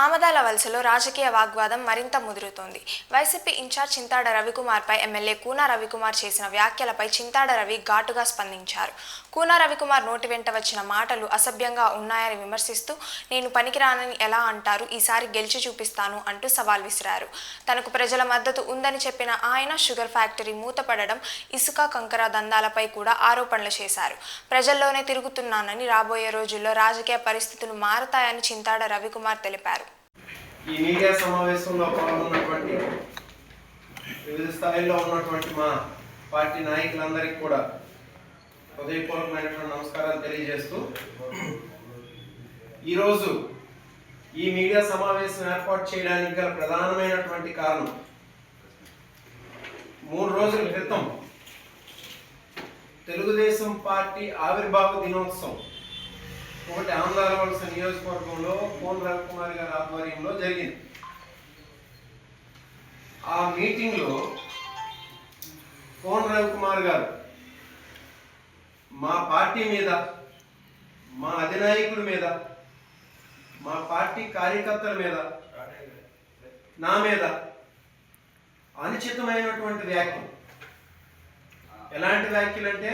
ఆమదాల వలసలో రాజకీయ వాగ్వాదం మరింత ముదురుతోంది. వైసీపీ ఇన్ఛార్జ్ చింతాడ రవికుమార్పై ఎమ్మెల్యే కూన రవికుమార్ చేసిన వ్యాఖ్యలపై చింతాడ రవి ఘాటుగా స్పందించారు. కూన రవికుమార్ నోటి వెంట వచ్చిన మాటలు అసభ్యంగా ఉన్నాయని విమర్శిస్తూ, నేను పనికిరానని ఎలా అంటారు, ఈసారి గెలిచి చూపిస్తాను అంటూ సవాల్ విసిరారు. తనకు ప్రజల మద్దతు ఉందని చెప్పిన ఆయన షుగర్ ఫ్యాక్టరీ మూతపడడం, ఇసుక కంకర దందాలపై కూడా ఆరోపణలు చేశారు. ప్రజల్లోనే తిరుగుతున్నానని, రాబోయే రోజుల్లో రాజకీయ పరిస్థితులు మారతాయని చింతాడ రవికుమార్ తెలిపారు. ఈ మీడియా సమావేశంలో పాల్గొన్నటువంటి వివిధ స్థాయిల్లో ఉన్నటువంటి మా పార్టీ నాయకులందరికీ కూడా హృదయపూర్వకమైనటువంటి నమస్కారాలు తెలియజేస్తూ, ఈరోజు ఈ మీడియా సమావేశం ఏర్పాటు చేయడానికి గల ప్రధానమైనటువంటి కారణం, 3 రోజుల క్రితం తెలుగుదేశం పార్టీ ఆవిర్భావ దినోత్సవం ఒకటి ఆమదాల వలస నియోజకవర్గంలో కోన రవికుమార్ గారి ఆధ్వర్యంలో జరిగింది. ఆ మీటింగ్లో కోన రవికుమార్ గారు మా పార్టీ మీద, మా అధినాయకుడి మీద, మా పార్టీ కార్యకర్తల మీద, నా మీద అనుచితమైనటువంటి వ్యాఖ్యలు. ఎలాంటి వ్యాఖ్యలు అంటే,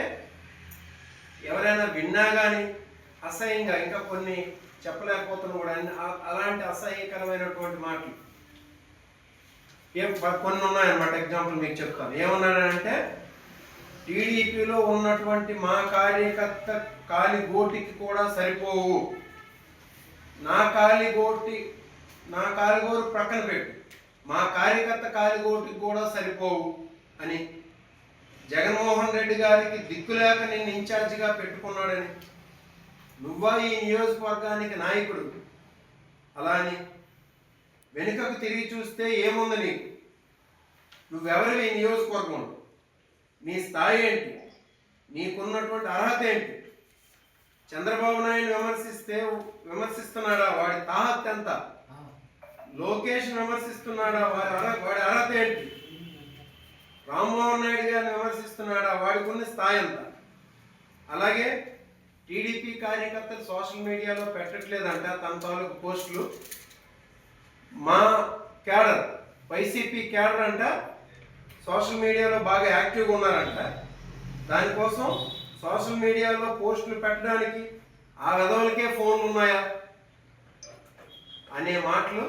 ఎవరైనా విన్నా కానీ అసహ్యంగా, ఇంకా కొన్ని చెప్పలేకపోతున్నా కూడా అలాంటి అసహ్యకరమైనటువంటి మాటలు కొన్ని ఉన్నాయన్నమాట. ఎగ్జాంపుల్ మీకు చెప్తాను. ఏమన్నాడంటే, టీడీపీలో ఉన్నటువంటి మా కార్యకర్త కాలిగోటికి కూడా సరిపోవు, నా కాలిగోరు ప్రక్కన పెట్టు, మా కార్యకర్త కాలిగోటికి కూడా సరిపోవు అని, జగన్మోహన్ రెడ్డి గారికి దిక్కులేక నిన్ను ఇన్ఛార్జిగా పెట్టుకున్నాడని, నువ్వా ఈ నియోజకవర్గానికి నాయకుడు, అలా అని వెనుకకు తిరిగి చూస్తే ఏముంది నీకు, నువ్వెవరు ఈ నియోజకవర్గంలో, నీ స్థాయి ఏంటి, నీకున్నటువంటి అర్హత ఏంటి, చంద్రబాబు నాయుడు విమర్శిస్తున్నాడా, వాడి తాహత్ ఎంత, లోకేష్ విమర్శిస్తున్నాడా, వాడి అర్హత ఏంటి, రామ్మోహన్ నాయుడు గారిని విమర్శిస్తున్నాడా, వాడికి ఉన్న స్థాయి ఎంత. అలాగే టీడీపీ కార్యకర్తలు సోషల్ మీడియాలో పెట్టట్లేదంట తన తాలూకు పోస్టులు. మా క్యాడర్, వైసీపీ క్యాడర్ అంట సోషల్ మీడియాలో బాగా యాక్టివ్గా ఉన్నారంట. దానికోసం సోషల్ మీడియాలో పోస్టులు పెట్టడానికి ఆ విధవులకే ఫోన్లు ఉన్నాయా అనే మాటలు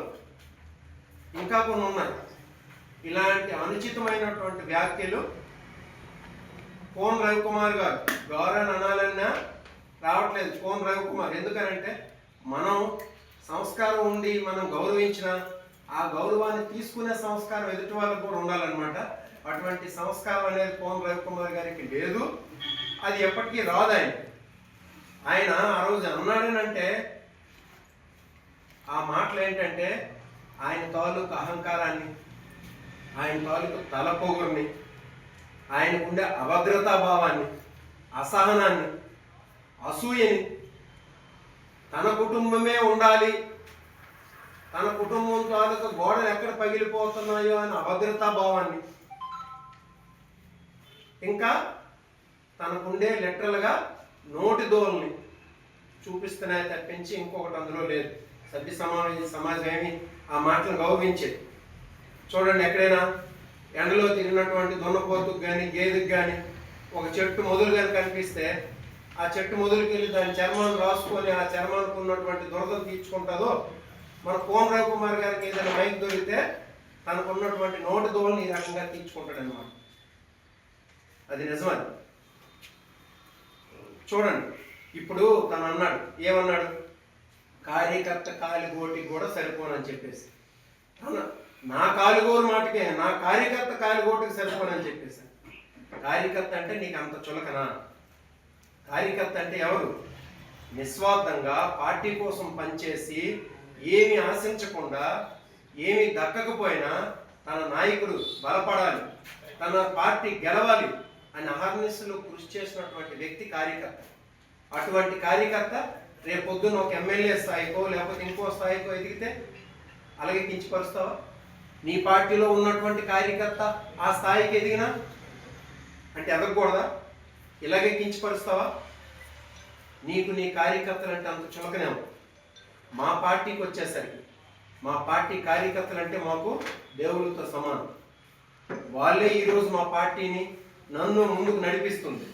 ఇంకా కొన్ని ఉన్నాయి. ఇలాంటి అనుచితమైనటువంటి వ్యాఖ్యలు కోన రవికుమార్ గారు గౌరవ అనాలన్నా రావట్లేదు. కోన రవికుమార్ ఎందుకనంటే, మనం సంస్కారం ఉండి మనం గౌరవించిన ఆ గౌరవాన్ని తీసుకునే సంస్కారం ఎదుటి వాళ్ళకు కూడా ఉండాలన్నమాట. అటువంటి సంస్కారం అనేది కోన రవికుమార్ గారికి లేదు, అది ఎప్పటికీ రాదు. ఆయన ఆ రోజు అన్నాడనంటే, ఆ మాటలు ఏంటంటే, ఆయన తాలూకు అహంకారాన్ని, ఆయన తాలూకు తలపొగురిని, ఆయనకుండే అభద్రతాభావాన్ని, అసహనాన్ని, అసూయని, తన కుటుంబమే ఉండాలి, తన కుటుంబం తాలూకు గోడలు ఎక్కడ పగిలిపోతున్నాయో అని అభద్రతాభావాన్ని, ఇంకా తనకుండే లిటరల్గా నోటి దోల్ని చూపిస్తున్నాయి తప్పించి ఇంకొకటి అందులో లేదు. సభ్య సమాజం ఏమి ఆ మాటలు గౌరవించేది. చూడండి, ఎక్కడైనా ఎండలో తిరిగినటువంటి దున్నపోతుకు కానీ గేదెకి కానీ ఒక చెట్టు మొదలు కానీ కనిపిస్తే, ఆ చెట్టు మొదలుకి వెళ్ళి దాని చర్మాన్ని రాసుకొని ఆ చర్మానికి ఉన్నటువంటి దురదను తీర్చుకుంటుందో, మన కోన రవికుమార్ గారికి ఏదైనా మైక్ దొరికితే తనకు ఉన్నటువంటి నోటి దోలని ఈ రకంగా తీర్చుకుంటాడు అనమాట. అది నిజమని చూడండి. ఇప్పుడు తను అన్నాడు, ఏమన్నాడు, కార్యకర్త కాలిగోటికి కూడా సరిపోనని చెప్పేసి, నా కాలిగోరు మాటకే నా కార్యకర్త కాలిగోటికి సరిపోనని చెప్పేసి. కార్యకర్త అంటే నీకు అంత చులకనా? కార్యకర్త అంటే ఎవరు? నిస్వార్థంగా పార్టీ కోసం పనిచేసి ఏమి ఆశించకుండా, ఏమి దక్కకపోయినా తన నాయకుడు బలపడాలి, తన పార్టీ గెలవాలి అని అహర్నిశలు కృషి చేసినటువంటి వ్యక్తి కార్యకర్త. అటువంటి కార్యకర్త రేపు పొద్దున్న ఒక ఎమ్మెల్యే స్థాయికో లేకపోతే ఇంకో స్థాయికో ఎదిగితే అలాగే కించపరుస్తావా? నీ పార్టీలో ఉన్నటువంటి కార్యకర్త ఆ స్థాయికి ఎదిగినా అంటే ఎదగకూడదా? ఇలాగే కించపరుస్తావా? నీకు నీ కార్యకర్తలు అంటే అంత చులకనే. మా పార్టీకి వచ్చేసరికి మా పార్టీ కార్యకర్తలు అంటే మాకు దేవుళ్ళతో సమానం. వాళ్ళే ఈరోజు మా పార్టీని నన్ను ముందుకు నడిపిస్తుంది.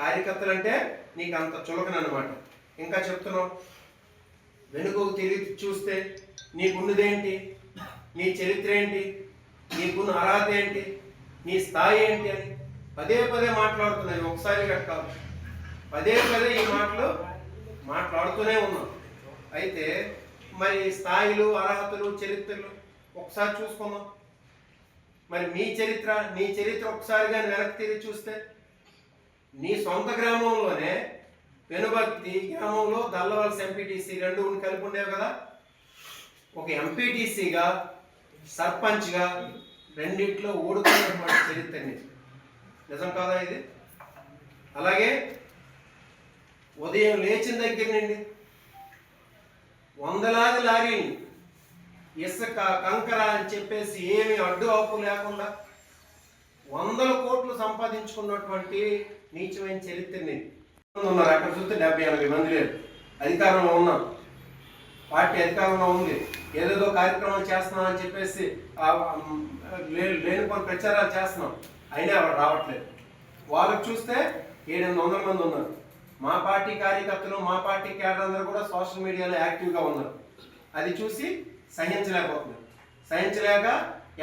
కార్యకర్తలు అంటే నీకు అంత చులకనమాట. ఇంకా చెప్తున్నావు, వెనుకకు తిరిగి చూస్తే నీకున్నదేంటి, నీ చరిత్ర ఏంటి, నీకున్న అర్హత ఏంటి, నీ స్థాయి ఏంటి అని పదే పదే మాట్లాడుతున్నాయి. ఒకసారి కాదు, పదే పదే ఈ మాటలు మాట్లాడుతూనే ఉన్నాం. అయితే మరి స్థాయిలు, అర్హతలు, చరిత్రలు ఒకసారి చూసుకుందాం. మరి నీ చరిత్ర ఒకసారి కానీ వెనక్కి తిరిగి చూస్తే నీ సొంత గ్రామంలోనే పెనుబర్తి గ్రామంలో దల్లవలస ఎంపీటీసీ రెండు కలిపి ఉండేవి కదా. ఒక ఎంపీటీసీగా, సర్పంచ్గా రెండిట్లో ఓడుకున్నటువంటి చరిత్ర నిజం కాదా ఇది? అలాగే ఉదయం లేచిన దగ్గర నుండి వందలాది లారీలు ఇసుక, కంకర అని చెప్పేసి ఏమి అడ్డు ఆపు లేకుండా 100 కోట్లు సంపాదించుకున్నటువంటి నీచమైన చరిత్రని ఉన్నారు. అక్కడ చూస్తే 70-80 మంది లేదు. అధికారంలో ఉన్నాం, పార్టీ అధికారంలో ఉంది, ఏదేదో కార్యక్రమాలు చేస్తున్నాం అని చెప్పేసి లేని కొన్ని ప్రచారాలు చేస్తున్నాం, అయినా ఎవరు రావట్లేదు. వాళ్ళకి చూస్తే 700 మంది ఉన్నారు. మా పార్టీ కార్యకర్తలు, మా పార్టీ క్యాడర్ అందరూ కూడా సోషల్ మీడియాలో యాక్టివ్గా ఉన్నారు. అది చూసి సహించలేకపోతున్నారు. సహించలేక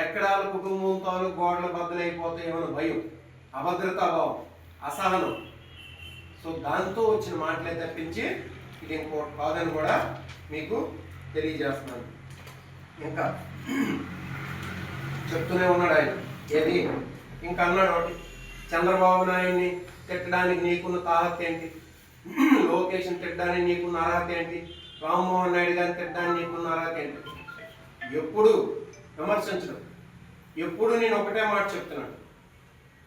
ఎక్కడ వాళ్ళ కుటుంబంతో గోడలు బద్దలైపోతాయేమో భయం, అభద్రతాభావం, అసహనం. సో దాంతో వచ్చిన మాటలే తప్పించి ఇది ఇంకోటి కాదని కూడా మీకు తెలియజేస్తున్నాను. ఇంకా చెప్తూనే ఉన్నాడు ఆయన. ఏది ఇంకా అన్నాడు ఒకటి, చంద్రబాబు నాయుడిని తిట్టడానికి నీకున్న తాహత ఏంటి, లోకేష్ని తిట్టడానికి నీకున్న అర్హత ఏంటి, రామ్మోహన్ నాయుడు గారిని తిట్టడానికి నీకున్న అర్హత ఏంటి? ఎప్పుడు విమర్శించడం. ఎప్పుడు నేను ఒకటే మాట చెప్తున్నాను,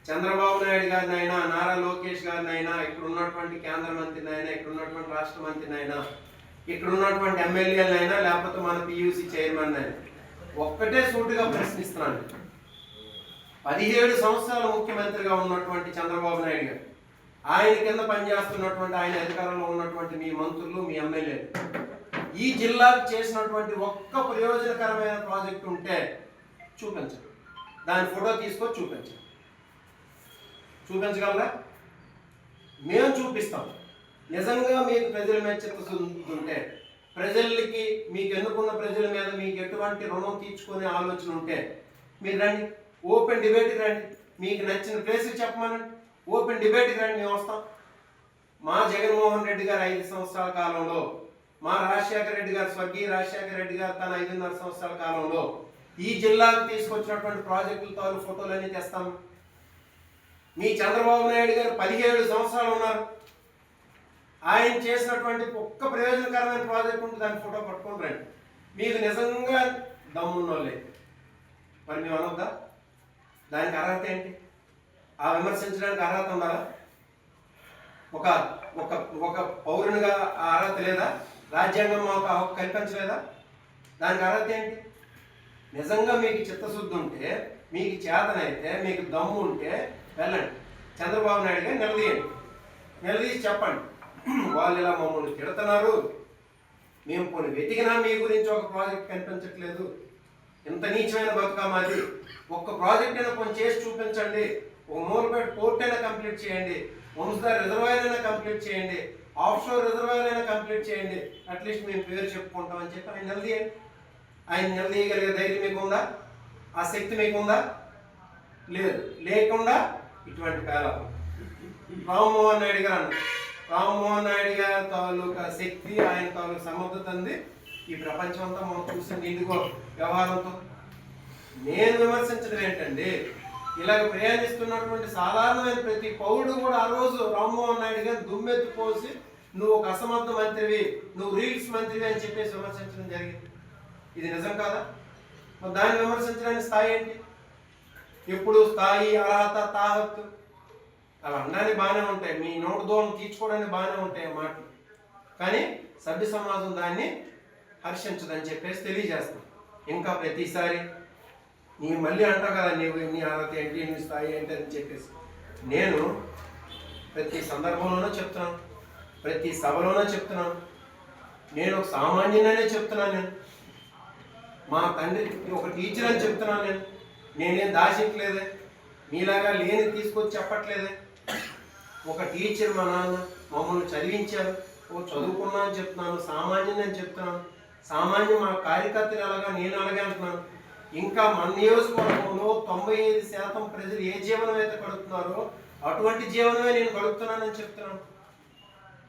చంద్రబాబు నాయుడు గారిని అయినా, నారా లోకేష్ గారిని అయినా, ఇక్కడ ఉన్నటువంటి కేంద్ర మంత్రిని అయినా, ఇక్కడ ఉన్నటువంటి రాష్ట్ర మంత్రిని అయినా, ఇక్కడ ఉన్నటువంటి ఎమ్మెల్యేలైనా, లేకపోతే మన పియూసీ చైర్మన్ అయినా ఒక్కటే సూటిగా ప్రశ్నిస్తున్నాను. 17 సంవత్సరాలు ముఖ్యమంత్రిగా ఉన్నటువంటి చంద్రబాబు నాయుడు గారు, ఆయన కింద పనిచేస్తున్నటువంటి, ఆయన అధికారంలో ఉన్నటువంటి మీ మంత్రులు, మీ ఎమ్మెల్యేలు ఈ జిల్లాకు చేసినటువంటి ఒక్క ప్రయోజనకరమైన ప్రాజెక్టు ఉంటే చూపించండి. దాని ఫోటో తీసుకొని చూపించగలరా? మేము చూపిస్తాం. నిజంగా మీకు ప్రజల మీద చిత్తశుద్ధి ఉంటే, ప్రజలకి మీకు ఎన్నుకున్న ప్రజల మీద మీకు ఎటువంటి రుణం తీర్చుకునే ఆలోచన ఉంటే మీరు రండి, ఓపెన్ డిబేట్కి రండి. మీకు నచ్చిన ప్లేస్కి చెప్పమనండి, ఓపెన్ డిబేట్కి రండి, మేము వస్తాం. మా జగన్మోహన్ రెడ్డి గారు 5 సంవత్సరాల కాలంలో, మా రాజశేఖర రెడ్డి గారు, స్వర్గీయ రాజశేఖర రెడ్డి గారు తన 5.5 సంవత్సరాల కాలంలో ఈ జిల్లాకు తీసుకొచ్చినటువంటి ప్రాజెక్టులతో ఫోటోలన్నీ తెస్తాము. మీ చంద్రబాబు నాయుడు గారు 17 సంవత్సరాలు ఉన్నారు, ఆయన చేసినటువంటి ఒక్క ప్రయోజనకరమైన ప్రాజెక్ట్ ఉంటే దాని ఫోటో పట్టుకొని రండి. మీకు నిజంగా దమ్మున్నోళ్ళే. మరి మేము అనొద్దా? దానికి అర్హత ఏంటి? ఆ విమర్శించడానికి అర్హత ఉండాలా? ఒక ఒక ఒక పౌరునిగా ఆ అర్హత లేదా? రాజ్యాంగం మాకు హక్కు కల్పించలేదా? దానికి అర్హత ఏంటి? నిజంగా మీకు చిత్తశుద్ధి ఉంటే, మీకు చేతనైతే, మీకు దమ్ము ఉంటే వెళ్ళండి, చంద్రబాబు నాయుడు గారు నిలదీసి చెప్పండి, వాళ్ళు ఇలా మమ్మల్ని తిడుతున్నారు, మేము కొన్ని వెతికినా మీ గురించి ఒక ప్రాజెక్ట్ కనిపించట్లేదు, ఇంత నీచమైన బతుకమ్మది, ఒక్క ప్రాజెక్ట్ అయినా కొంచెం చేసి చూపించండి, ఒక మూలపేట పోర్ట్ అయినా కంప్లీట్ చేయండి, వంశధార రిజర్వాయర్ అయినా కంప్లీట్ చేయండి, ఆఫ్ షోర్ రిజర్వాయర్ అయినా కంప్లీట్ చేయండి, అట్లీస్ట్ మేము పేరు చెప్పుకుంటామని చెప్పి ఆయన నిలదీయండి. ఆయన నిలదీయగలిగే ధైర్యం మీకు ఉందా? ఆ శక్తి మీకు ఉందా? లేదు. లేకుండా ఇటువంటి కాలం రామ్మోహన్ నాయుడు గారు అన్నారు. రామ్మోహన్ నాయుడు గారి తాలూకా శక్తి, ఆయన తాలూకా సమర్థత అంది ఈ ప్రపంచం అంతా మనం చూసింది. ఇందుకో వ్యవహారంతో నేను విమర్శించడం ఏంటండి, ఇలాగ ప్రయాణిస్తున్నటువంటి సాధారణమైన ప్రతి పౌరుడు కూడా ఆ రోజు రామ్మోహన్ నాయుడు గారు దుమ్మెత్తి పోసి నువ్వు ఒక అసమర్థ మంత్రివి, నువ్వు రీల్స్ మంత్రివి అని చెప్పేసి విమర్శించడం జరిగింది. ఇది నిజం కాదా? మరి దాన్ని విమర్శించడానికి స్థాయి ఏంటి? ఎప్పుడు స్థాయి, అర్హత, తాహత్తు అవి అనడానికి బాగానే ఉంటాయి, మీ నోటు దోలను తీర్చుకోవడానికి బాగానే ఉంటాయి మాటలు, కానీ సభ్య సమాజం దాన్ని హర్షించదని చెప్పేసి తెలియజేస్తాం. ఇంకా ప్రతిసారి నీవు మళ్ళీ అంటావు కదా, నీ అర్హత ఏంటి, నీ స్థాయి ఏంటి అని చెప్పేసి. నేను ప్రతి సందర్భంలోనూ చెప్తున్నాను, ప్రతి సభలోనూ చెప్తున్నాను, నేను ఒక సామాన్యుననే చెప్తున్నాను. నేను మా తండ్రి ఒక టీచర్ అని చెప్తున్నాను. నేనేం దాచించలేదే, మీలాగా లేని తీసుకొచ్చి చెప్పట్లేదే. ఒక టీచర్ మా నాన్న మమ్మల్ని చదివించారు, ఓ చదువుకున్నా అని చెప్తున్నాను, సామాన్యుని అని చెప్తున్నాను. సామాన్యం మా కార్యకర్తలు ఎలాగా నేను అలాగే అంటున్నాను. ఇంకా మన నియోజకవర్గంలో 95% ప్రజలు ఏ జీవనం అయితే గడుపుతున్నారో అటువంటి జీవనమే నేను గడుపుతున్నానని చెప్తున్నాను.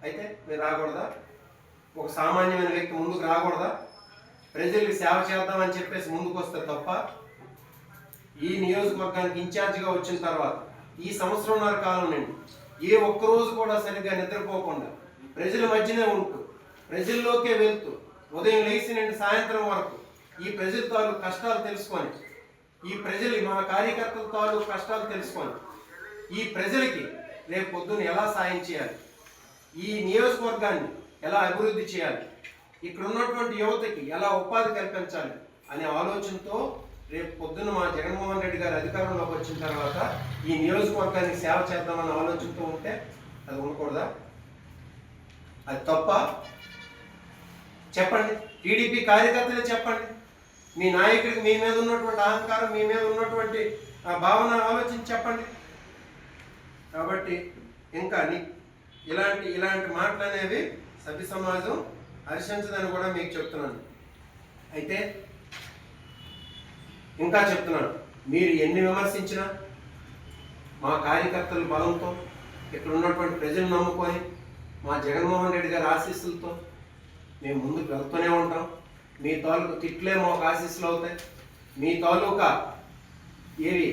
అయితే మీరు రాకూడదా? ఒక సామాన్యమైన వ్యక్తి ముందుకు రాకూడదా? ప్రజలకు సేవ చేద్దామని చెప్పేసి ముందుకు వస్తే తప్ప. ఈ నియోజకవర్గానికి ఇన్ఛార్జిగా వచ్చిన తర్వాత ఈ సంవత్సరంన్నర కాలం నుండి ఏ ఒక్కరోజు కూడా సరిగ్గా నిద్రపోకుండా ప్రజల మధ్యనే ఉంటూ ప్రజల్లోకే వెళ్తూ ఉదయం లేచి నుండి సాయంత్రం వరకు ఈ ప్రజల తాలూకు కష్టాలు తెలుసుకొని, ఈ ప్రజలు మా కార్యకర్తల తాలూకు కష్టాలు తెలుసుకొని ఈ ప్రజలకి రేపు పొద్దున్న ఎలా సాయం చేయాలి, ఈ నియోజకవర్గాన్ని ఎలా అభివృద్ధి చేయాలి, ఇక్కడ ఉన్నటువంటి యువతకి ఎలా ఉపాధి కల్పించాలి అనే ఆలోచనతో రేపు పొద్దున్న మా జగన్మోహన్ రెడ్డి గారు అధికారంలోకి వచ్చిన తర్వాత ఈ నియోజకవర్గానికి సేవ చేద్దామన్న ఆలోచనతో ఉంటే అది ఉండకూడదా? అది తప్ప? చెప్పండి. టీడీపీ కార్యకర్తలే చెప్పండి. మీ నాయకుడికి మీ మీద ఉన్నటువంటి అహంకారం, మీ మీద ఉన్నటువంటి భావన ఆలోచించి చెప్పండి. కాబట్టి ఇంకా ఇలాంటి మాటలు అనేవి సభ్య సమాజం హర్షించదని కూడా మీకు చెప్తున్నాను. అయితే ఇంకా చెప్తున్నాను, మీరు ఎన్ని విమర్శించినా మా కార్యకర్తల బలంతో ఇక్కడ ఉన్నటువంటి ప్రజలు నమ్ముకొని మా జగన్మోహన్ రెడ్డి గారి ఆశీస్సులతో మేము ముందుకు వెళ్తూనే ఉంటాం. మీ తాలూకు తిట్లే మాకు ఆశీస్సులు అవుతాయి. మీ తాలూకా ఏవి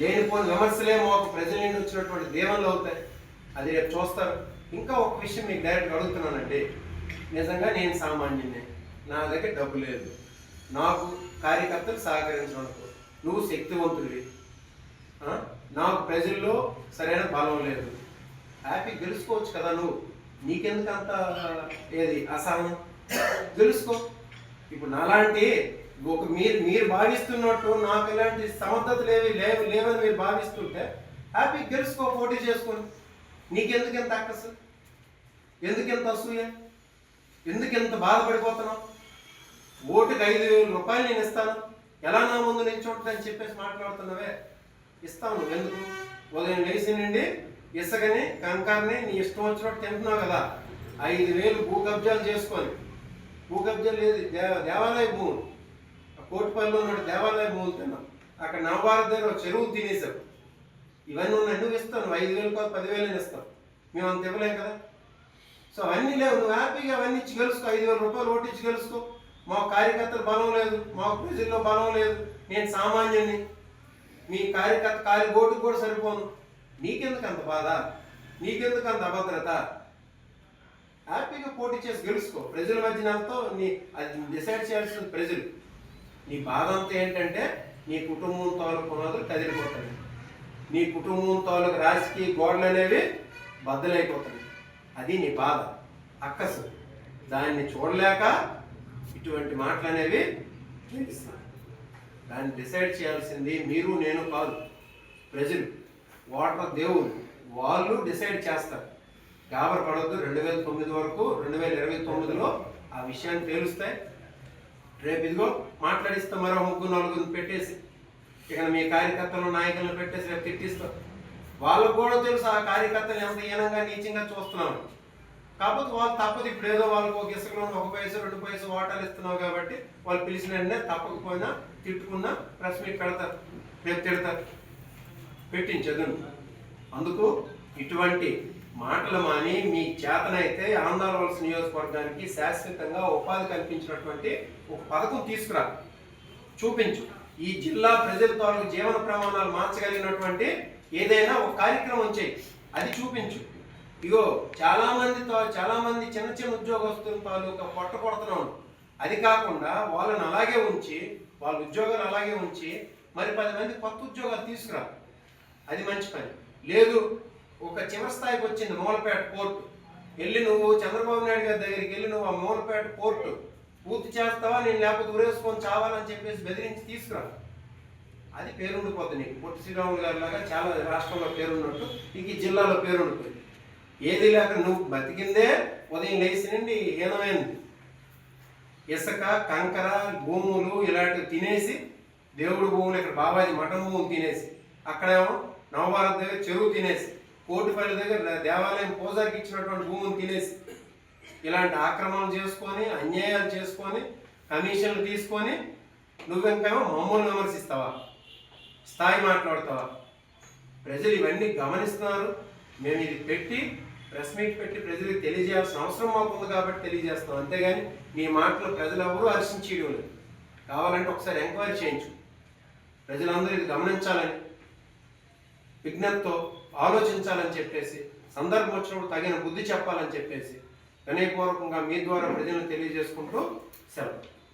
లేనిపోని విమర్శలే మాకు ప్రజల నుండి వచ్చినటువంటి దీవెనలు అవుతాయి. అది రేపు చూస్తారు. ఇంకా ఒక విషయం మీకు డైరెక్ట్గా అడుగుతున్నానండి. నిజంగా నేను సామాన్యునే, నా దగ్గర డబ్బు లేదు, నాకు కార్యకర్తలు సహకరించడానికి నువ్వు శక్తివంతుడివి, నాకు ప్రజల్లో సరైన బలం లేదు, హ్యాపీ గెలుచుకోవచ్చు కదా నువ్వు. నీకెందుకు అంత ఏది అసహనం? గెలుచుకో. ఇప్పుడు నాలాంటి మీరు భావిస్తున్నట్టు నాకు ఇలాంటి సమర్థతలు లేవని మీరు భావిస్తుంటే హ్యాపీ గెలుచుకో, పోటీ చేసుకొని. నీకెందుకు ఎంత అక్కసు? ఎందుకెంత అసూయ? ఎందుకెంత బాధపడిపోతున్నావు? ఓటుకి 5,000 రూపాయలు నేను ఇస్తాను, ఎలా నా ముందు నిల్చుంటుందని చెప్పేసి మాట్లాడుతున్నావే. ఇస్తావు. నువ్వు ఎందుకు? ఉదయం లేచి నుండి ఇసుకని కంకర్ని నీ ఇష్టం వచ్చినట్టు తింటున్నావు కదా. 5,000 భూ కబ్జాలు చేసుకొని, భూ కబ్జాలు లేదు, దేవాలయ భూములు, కోటిపల్లిలో ఉన్న దేవాలయ భూములు తిన్నావు. అక్కడ నవభారత్ దగ్గర చెరువులు తినేసావు. ఇవన్నీ ఉన్నాయి. నువ్వు ఇస్తావు. నువ్వు 5,000 కాదు 10,000 ఇస్తావు. మేము అంత ఇవ్వలేం కదా. సో అవన్నీ లేవు. నువ్వు హ్యాపీగా అవన్నీ ఇచ్చి గెలుసుకో. 5,000 రూపాయలు ఓటు ఇచ్చి గెలుసుకో. మాకు కార్యకర్తలు బలం లేదు, మాకు ప్రజల్లో బలం లేదు, నేను సామాన్యుని, మీ కార్యకర్త ఓటుకు కూడా సరిపోను. నీకెందుకు అంత బాధ? నీకెందుకు అంత అభద్రత? హ్యాపీగా పోటీ చేసి గెలుచుకో. ప్రజల మధ్యనంతో అది డిసైడ్ చేయాల్సిన ప్రజలు. నీ బాధ అంతా ఏంటంటే నీ కుటుంబం తాలూకు పునాదులు కదిలిపోతాయి, నీ కుటుంబం తాలూకు రాజకీయ గోడలు అనేవి బద్దలైపోతాయి. అది నీ బాధ, అక్కసు. దాన్ని చూడలేక ఇటువంటి మాటలు అనేవి వినిపిస్తున్నాయి. దాన్ని డిసైడ్ చేయాల్సింది మీరు నేను కాదు, ప్రజలు, ఓటర్ దేవుడు. వాళ్ళు డిసైడ్ చేస్తారు. గాబర పడొద్దు. 2009 వరకు 2029లో ఆ విషయాన్ని తేలుస్తాయి. రేపు ఇదిగో మాట్లాడిస్తాం, మరో 3-4 పెట్టేసి ఇక మీ కార్యకర్తలు నాయకులను పెట్టేసి రేపు తిట్టిస్తాం. వాళ్ళకు కూడా తెలుసు ఆ కార్యకర్తలు ఎంత హీనంగా నీచంగా చూస్తున్నాము. కాకపోతే వాళ్ళు తప్పదు. ఇప్పుడు ఏదో వాళ్ళకు ఒక ఇసుకలో 1 పైసా 2 పైసా ఓటాలు ఇస్తున్నావు కాబట్టి వాళ్ళు పిలిచిన వెంటనే తప్పకపోయినా తిట్టుకున్నా ప్రెస్ మీట్ పెడతారు, రేపు తిడతారు, పెట్టించదు. అందుకు ఇటువంటి మాటలు మాని మీ చేతనైతే ఆంధ్రవలస నియోజకవర్గానికి శాశ్వతంగా ఉపాధి కల్పించినటువంటి ఒక పథకం తీసుకురా, చూపించు. ఈ జిల్లా ప్రజల తాలూకు జీవన ప్రమాణాలు మార్చగలిగినటువంటి ఏదైనా ఒక కార్యక్రమం చేయి, అది చూపించు. ఇగో చాలా మంది చిన్న చిన్న ఉద్యోగస్తుల తాలూకా పొట్ట కొడుతున్నాం. అది కాకుండా వాళ్ళని అలాగే ఉంచి, వాళ్ళ ఉద్యోగాలు అలాగే ఉంచి మరి 10 మంది కొత్త ఉద్యోగాలు తీసుకురా, అది మంచి పని. లేదు ఒక చివరి స్థాయికి వచ్చింది మూలపేట పోర్టు, వెళ్ళి నువ్వు చంద్రబాబు నాయుడు గారి దగ్గరికి వెళ్ళి నువ్వు ఆ మూలపేట పోర్టు పూర్తి చేస్తావా, నేను లేకపోతే ఉరేసుకొని చావాలని చెప్పేసి బెదిరించి తీసుకురా, అది పేరుండిపోతుంది నీకు. పొట్టి శ్రీరాములు గారి లాగా చాలా రాష్ట్రంలో పేరున్నట్టు నీకు ఈ జిల్లాలో పేరుండిపోయింది. ఏది లేక నువ్వు బతికిందే ఉదయం లేచి నుండి హీనమైంది. ఇసుక కంకర భూములు ఇలాంటివి తినేసి, దేవుడు భూములు ఇక్కడ బాబాజీ మఠం భూములు తినేసి, అక్కడేమో నవభారత్ దగ్గర చెరువు తినేసి, కోటిపల్లి దగ్గర దేవాలయం పూజారికి ఇచ్చినటువంటి భూములు తినేసి, ఇలాంటి ఆక్రమణలు చేసుకొని అన్యాయాలు చేసుకొని కమిషన్లు తీసుకొని నువ్వెంకేమో మమ్మల్ని విమర్శిస్తావా, స్థాయి మాట్లాడతావా? ప్రజలు ఇవన్నీ గమనిస్తున్నారు. మేము ఇది పెట్టి ప్రెస్ మీట్ పెట్టి ప్రజలకు తెలియజేయాల్సిన అవసరం మాకుంది కాబట్టి తెలియజేస్తాం. అంతేగాని నీ మాటలు ప్రజలు ఎవరూ హర్షించేయడం లేదు. కావాలంటే ఒకసారి ఎంక్వైరీ చేయించు. ప్రజలందరూ ఇది గమనించాలని, విజ్ఞతతో ఆలోచించాలని చెప్పేసి, సందర్భం వచ్చినప్పుడు తగిన బుద్ధి చెప్పాలని చెప్పేసి వినయపూర్వకంగా మీ ద్వారా ప్రజలను తెలియజేసుకుంటూ సెలవు.